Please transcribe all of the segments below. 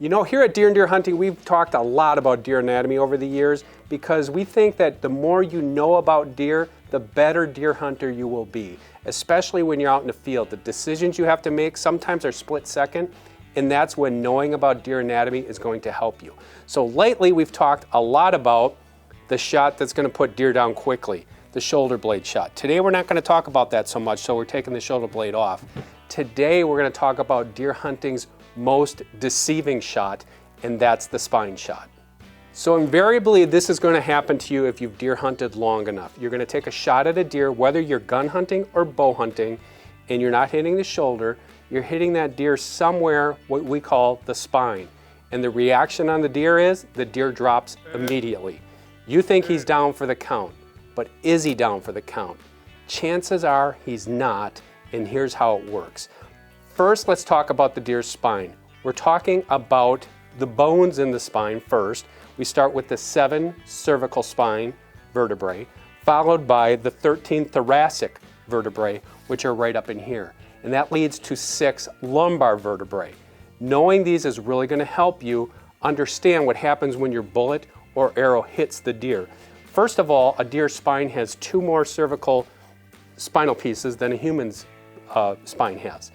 You know, here at Deer and Deer Hunting, we've talked a lot about deer anatomy over the years because we think that the more you know about deer, the better deer hunter you will be, especially when you're out in the field. The decisions you have to make sometimes are split second, and that's when knowing about deer anatomy is going to help you. So lately, we've talked a lot about the shot that's going to put deer down quickly, the shoulder blade shot. Today, we're not going to talk about that so much, so we're taking the shoulder blade off. Today, we're going to talk about deer hunting's most deceiving shot, and that's the spine shot. So invariably, this is going to happen to you if you've deer hunted long enough. You're going to take a shot at a deer, whether you're gun hunting or bow hunting, and you're not hitting the shoulder, you're hitting that deer somewhere what we call the spine. And the reaction on the deer is the deer drops immediately. You think he's down for the count, but is he down for the count? Chances are he's not, and here's how it works. First, let's talk about the deer's spine. We're talking about the bones in the spine first. We start with the 7 cervical spine vertebrae, followed by the 13 thoracic vertebrae, which are right up in here. And that leads to 6 lumbar vertebrae. Knowing these is really going to help you understand what happens when your bullet or arrow hits the deer. First of all, a deer's spine has 2 more cervical spinal pieces than a human's spine has.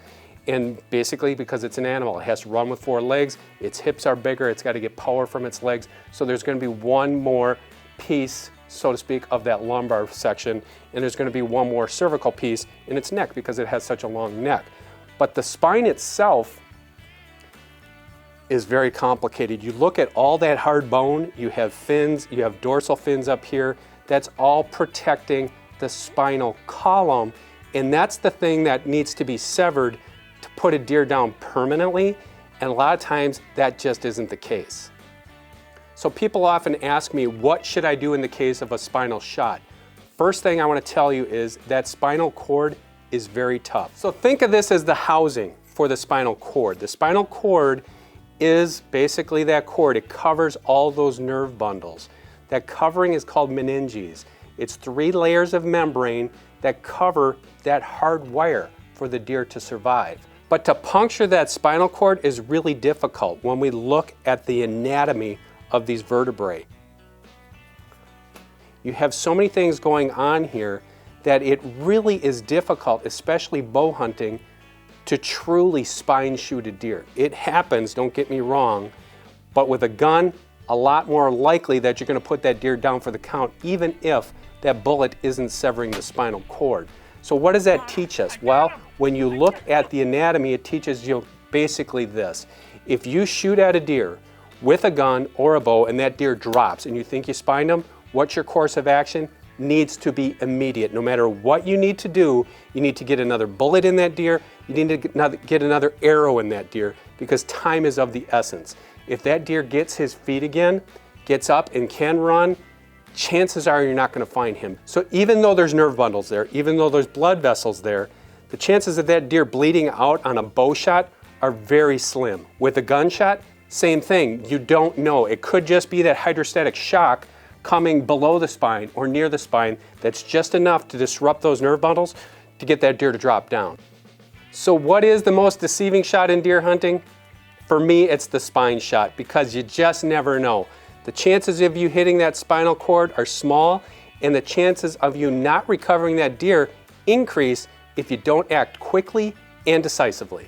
And basically, because it's an animal, it has to run with 4 legs, its hips are bigger, it's got to get power from its legs, so there's going to be 1 more piece, so to speak, of that lumbar section, and there's going to be 1 more cervical piece in its neck because it has such a long neck. But the spine itself is very complicated. You look at all that hard bone, you have fins, you have dorsal fins up here, that's all protecting the spinal column, and that's the thing that needs to be severed to put a deer down permanently, and a lot of times that just isn't the case. So people often ask me, what should I do in the case of a spinal shot? First thing I want to tell you is that spinal cord is very tough. So think of this as the housing for the spinal cord. The spinal cord is basically that cord. It covers all those nerve bundles. That covering is called meninges. It's 3 layers of membrane that cover that hard wire for the deer to survive. But to puncture that spinal cord is really difficult when we look at the anatomy of these vertebrae. You have so many things going on here that it really is difficult, especially bow hunting, to truly spine shoot a deer. It happens, don't get me wrong, but with a gun, a lot more likely that you're going to put that deer down for the count, even if that bullet isn't severing the spinal cord. So what does that teach us? Well, when you look at the anatomy, it teaches you basically this. If you shoot at a deer with a gun or a bow and that deer drops and you think you spined him, what's your course of action? Needs to be immediate. No matter what you need to do, you need to get another bullet in that deer, you need to get another arrow in that deer, because time is of the essence. If that deer gets his feet again, gets up and can run, chances are you're not going to find him. So even though there's nerve bundles there, even though there's blood vessels there, the chances of that deer bleeding out on a bow shot are very slim. With a gunshot, same thing. You don't know. It could just be that hydrostatic shock coming below the spine or near the spine that's just enough to disrupt those nerve bundles to get that deer to drop down. So what is the most deceiving shot in deer hunting? For me, it's the spine shot, because you just never know. The chances of you hitting that spinal cord are small, and the chances of you not recovering that deer increase if you don't act quickly and decisively.